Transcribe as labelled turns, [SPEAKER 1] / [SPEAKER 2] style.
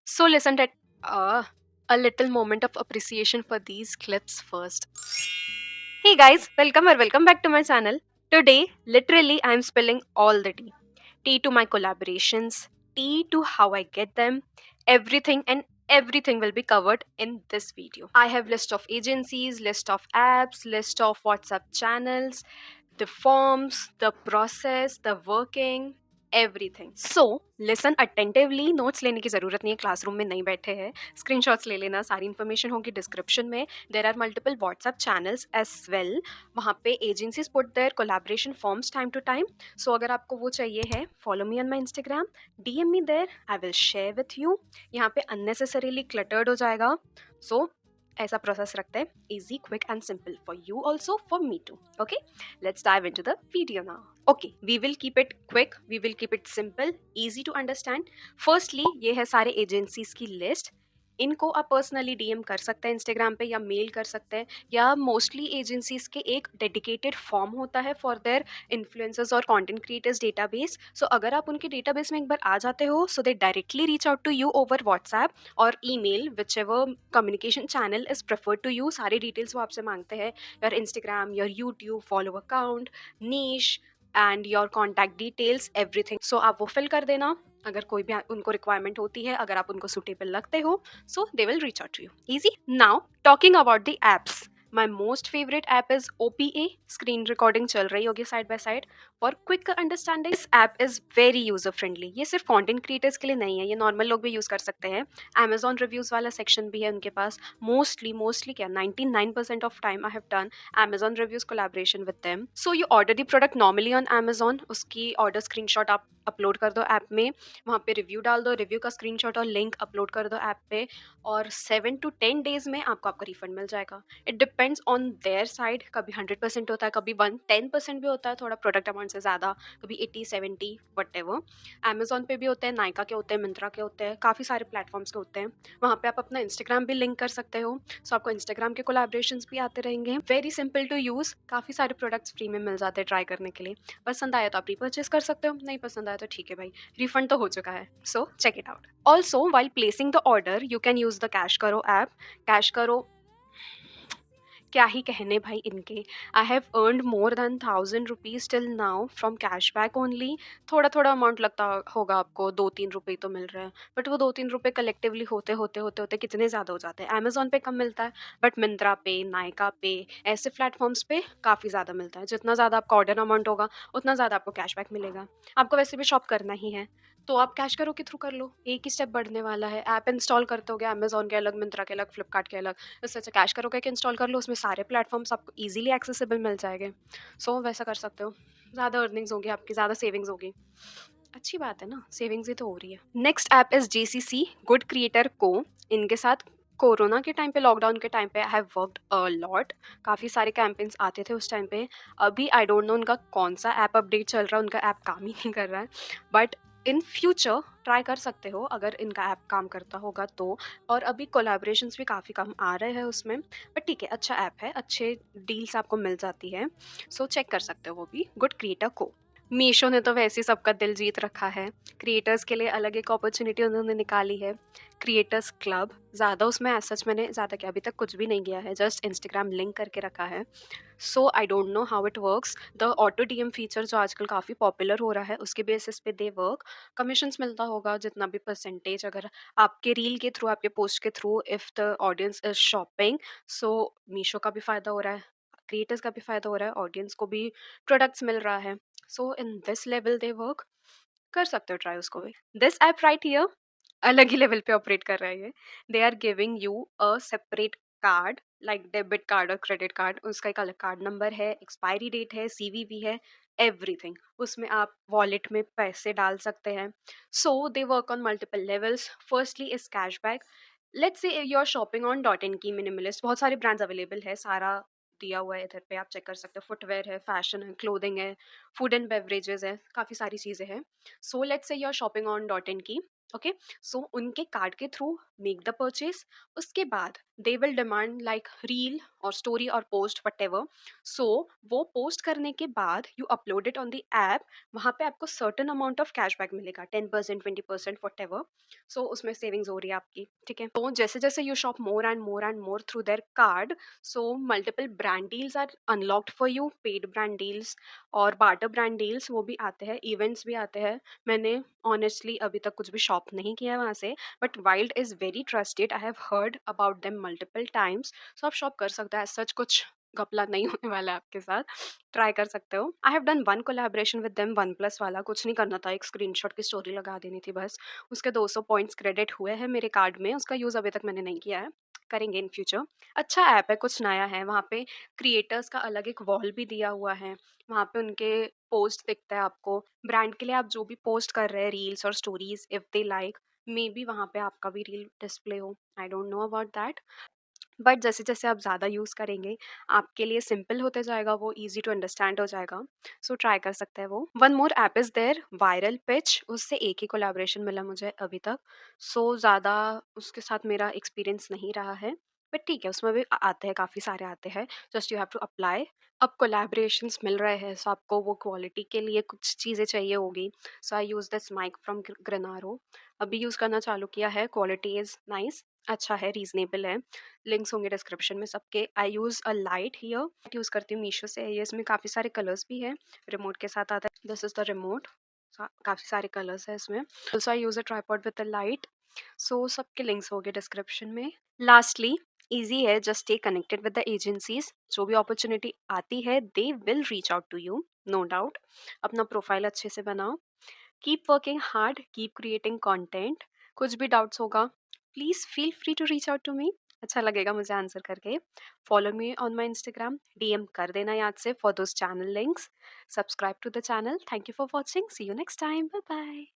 [SPEAKER 1] So listen that uh, a little moment of appreciation for these clips first. Hey guys, welcome or welcome back to my channel. Today, literally, I'm spilling all the tea. Tea to my collaborations, tea to how I get them, everything and everything will be covered in this video. I have list of agencies, list of apps, list of WhatsApp channels, the forms, the process, the working, everything so listen attentively notes लेने की ज़रूरत नहीं है classroom में नहीं बैठे हैं screenshots ले लेना सारी इन्फॉर्मेशन होगी डिस्क्रिप्शन में there are multiple WhatsApp channels as well वहाँ पे agencies put their collaboration forms time to time so अगर आपको वो चाहिए है follow me on my Instagram DM me there I will share with you यहाँ पे अननेसेसरीली क्लटर्ड हो जाएगा सो ऐसा प्रोसेस रखते हैं easy quick and simple for you also for me too okay let's dive into the video now. Okay, we will keep it quick, we will keep it simple, easy to understand. Firstly, ये है सारे agencies की list इनको आप personally DM कर सकते हैं Instagram पे या मेल कर सकते हैं या मोस्टली एजेंसीज के एक डेडिकेटेड फॉर्म होता है फॉर देयर इन्फ्लुएंसर्स और कंटेंट क्रिएटर्स डेटाबेस सो अगर आप उनके डेटाबेस में एक बार आ जाते हो so they directly reach out to you over WhatsApp और email whichever communication channel is preferred to you सारी डिटेल्स वो आपसे मांगते हैं your Instagram your YouTube follow account niche and your contact details everything so आप वो fill कर देना अगर कोई भी उनको रिक्वायरमेंट होती है अगर आप उनको सुटेबल लगते हो so they will reach out to you easy now talking about the apps my most favourite app is OPA screen recording चल रही होगी side by side for quick understanding this app is very user friendly ये सिर्फ content creators के लिए नहीं है ये नॉर्मल लोग भी यूज कर सकते हैं Amazon रिव्यूज वाला सेक्शन भी है उनके पास मोस्टली क्या 99% of time I have done Amazon reviews collaboration with them. So you order the product normally on Amazon, उसकी ऑर्डर स्क्रीनशॉट आप अपलोड कर दो ऐप में वहाँ पे रिव्यू डाल दो रिव्यू का स्क्रीनशॉट और लिंक अपलोड कर दो ऐप पे और 7 to 10 days में आपको आपका रिफंड मिल जाएगा it depends on their side कभी 100% होता है कभी 10% भी होता है थोड़ा प्रोडक्ट अमाउंट से ज़्यादा कभी 80 70 वट एवर अमेजोन पे भी होते हैं नायका के होते हैं मिंत्रा के होते हैं काफ़ी सारे प्लेटफॉर्म्स के होते हैं वहाँ पे आप अपना इंस्टाग्राम भी लिंक कर सकते हो सो आपको इंस्टाग्राम के कोलैबोरेशंस भी आते रहेंगे वेरी सिंपल टू यूज़ काफ़ी सारे प्रोडक्ट्स फ्री में मिल जाते हैं ट्राई करने के लिए पसंद आया तो आप रीपर्चेस कर सकते हो नहीं पसंद आया तो ठीक है भाई रिफंड तो हो चुका है so check it out also while placing the order you can use the CashKaro app CashKaro क्या ही कहने भाई इनके I have earned more than 1000 rupees till now from cashback only थोड़ा थोड़ा अमाउंट लगता होगा आपको 2-3 रुपये तो मिल रहे हैं बट वो 2-3 रुपये कलेक्टिवली होते होते होते होते कितने ज़्यादा हो जाते हैं अमेजोन पे कम मिलता है बट मिंत्रा पे नायका पे ऐसे प्लेटफॉर्म्स पे काफ़ी ज़्यादा मिलता है जितना ज़्यादा आपका ऑर्डर अमाउंट होगा उतना ज़्यादा आपको कैशबैक मिलेगा आपको वैसे भी शॉप करना ही है तो आप कैश करो के थ्रू कर लो एक ही स्टेप बढ़ने वाला है ऐप इंस्टॉल करते हो गया अमेजोन के अलग मिंत्रा के अलग फ्लिपकार्ट के अलग इससे अच्छा कैश करो क्या इंस्टॉल कर लो उसमें सारे प्लेटफॉर्म्स आपको इजीली एक्सेसिबल मिल जाएंगे सो वैसा कर सकते हो ज़्यादा अर्निंग्स होगी आपकी ज़्यादा सेविंग्स होगी अच्छी बात है ना सेविंग्स ही तो हो रही है next app is GCC good creator को इनके साथ कोरोना के टाइम पे लॉकडाउन के टाइम पे I have worked a lot काफ़ी सारे कैंपेन्स आते थे उस टाइम पे अभी आई डोंट नो उनका कौन सा ऐप अपडेट चल रहा है उनका ऐप काम ही नहीं कर रहा है बट इन फ्यूचर ट्राई कर सकते हो अगर इनका ऐप काम करता होगा तो और अभी कोलैबोरेशंस भी काफ़ी कम आ रहे हैं उसमें बट ठीक है अच्छा ऐप है अच्छे डील्स आपको मिल जाती है सो चेक कर सकते हो वो भी गुड क्रिएटर को मीशो ने तो वैसे ही सबका दिल जीत रखा है क्रिएटर्स के लिए अलग एक अपॉर्चुनिटी उन्होंने निकाली है क्रिएटर्स क्लब ज़्यादा उसमें एज सच मैंने ज़्यादा क्या अभी तक कुछ भी नहीं किया है जस्ट इंस्टाग्राम लिंक करके रखा है so I don't know how it works the auto DM feature जो आजकल काफ़ी पॉपुलर हो रहा है उसके बेसिस पे दे वर्क कमीशंस मिलता होगा जितना भी परसेंटेज अगर आपके रील के थ्रू आपके पोस्ट के through if the audience is shopping so Meesho का भी फ़ायदा हो रहा है क्रिएटर्स का भी फ़ायदा हो रहा है ऑडियंस को भी प्रोडक्ट्स मिल रहा है so in this level they work कर सकते हो ट्राई उसको भी दिस ऐप राइट हियर अलग ही लेवल पे ऑपरेट कर रहा है ये they are giving you a separate card like debit card और क्रेडिट कार्ड उसका एक अलग कार्ड नंबर है एक्सपायरी डेट है CVV है एवरीथिंग उसमें आप वॉलेट में पैसे डाल सकते हैं so they work on multiple levels firstly is cashback let's say you are shopping on dot in की मिनिमलिस्ट बहुत सारे ब्रांड्स अवेलेबल है सारा दिया हुआ है इधर पे आप चेक कर सकते हो फुटवेयर है फैशन है क्लोथिंग है फूड एंड बेवरेजेस है काफ़ी सारी चीज़ें हैं so let's say you are shopping on dot in की ओके सो उनके कार्ड के थ्रू मेक द परचेज उसके बाद they will demand like reel और स्टोरी और पोस्ट वटेवर। सो वो पोस्ट करने के बाद you upload it on the app, वहाँ पे आपको सर्टन अमाउंट ऑफ कैशबैक मिलेगा, 10%, 20%, वटेवर। सो उसमें सेविंग्स हो रही है आपकी, ठीक है। तो जैसे जैसे you shop more and more through their card, so multiple brand deals are unlocked for you, paid brand deals और बार्टर ब्रांड डील्स वो भी आते हैं, इवेंट्स भी आते हैं। मैंने ऑनेस्टली अभी तक कुछ भी शॉप नहीं किया है वहाँ से, but wild is very trusted, I have heard about them multiple times. So आप शॉप कर सकते हैं, सच कुछ घपला नहीं होने वाला है आपके साथ, ट्राई कर सकते हो। I have done one collaboration with them, one plus वाला, कुछ नहीं करना था, एक स्क्रीनशॉट की स्टोरी लगा देनी थी बस। उसके 200 पॉइंट्स क्रेडिट हुए हैं मेरे कार्ड में, उसका यूज़ अभी तक मैंने नहीं किया है, करेंगे इन फ्यूचर। अच्छा ऐप है, कुछ नया है, वहाँ पे क्रिएटर्स का अलग एक वॉल भी दिया हुआ है, वहाँ पे उनके पोस्ट दिखता है आपको, ब्रांड के लिए आप जो भी पोस्ट कर रहे हैं रील्स और stories, if they like, may be वहाँ पे आपका भी रील डिस्प्ले हो, आई don't know about that. But जैसे जैसे आप ज़्यादा यूज़ करेंगे आपके लिए सिंपल होते जाएगा, वो ईजी टू अंडरस्टैंड हो जाएगा। सो ट्राई कर सकते हैं वो। One more app is there, viral pitch, उससे एक ही कोलैबोरेशन मिला मुझे अभी तक। सो ज़्यादा उसके साथ मेरा एक्सपीरियंस नहीं रहा है, बट ठीक है, उसमें भी आते हैं, काफ़ी सारे आते हैं, just you have to apply. अब कोलैबोरेशंस मिल रहे हैं, सो आपको वो क्वालिटी के लिए कुछ चीज़ें चाहिए होगी। सो आई यूज़ दिस माइक फ्रॉम ग्रेनारो, अभी यूज़ करना चालू किया है, क्वालिटी इज़ नाइस, अच्छा है, रीजनेबल है। लिंक्स होंगे डिस्क्रिप्शन में सबके। I use a light here, use करती हूँ मीशो से, ये इसमें काफ़ी सारे कलर्स भी हैं, रिमोट के साथ आता है, दिस इज़ द रिमोट, काफ़ी सारे कलर्स हैं इसमें। Also I use a tripod with a light. So सबके लिंक्स होंगे डिस्क्रिप्शन में। लास्टली, ईजी है, just stay connected with the agencies, जो भी अपॉर्चुनिटी आती है they will reach out to you, no doubt. अपना प्रोफाइल अच्छे से बनाओ, keep working hard, keep creating content. कुछ भी डाउट्स होगा please feel free to reach out to me, अच्छा लगेगा मुझे आंसर करके। Follow me on my Instagram, DM कर देना याद से for those channel links. Subscribe to the channel. Thank you for watching, see you next time, bye bye.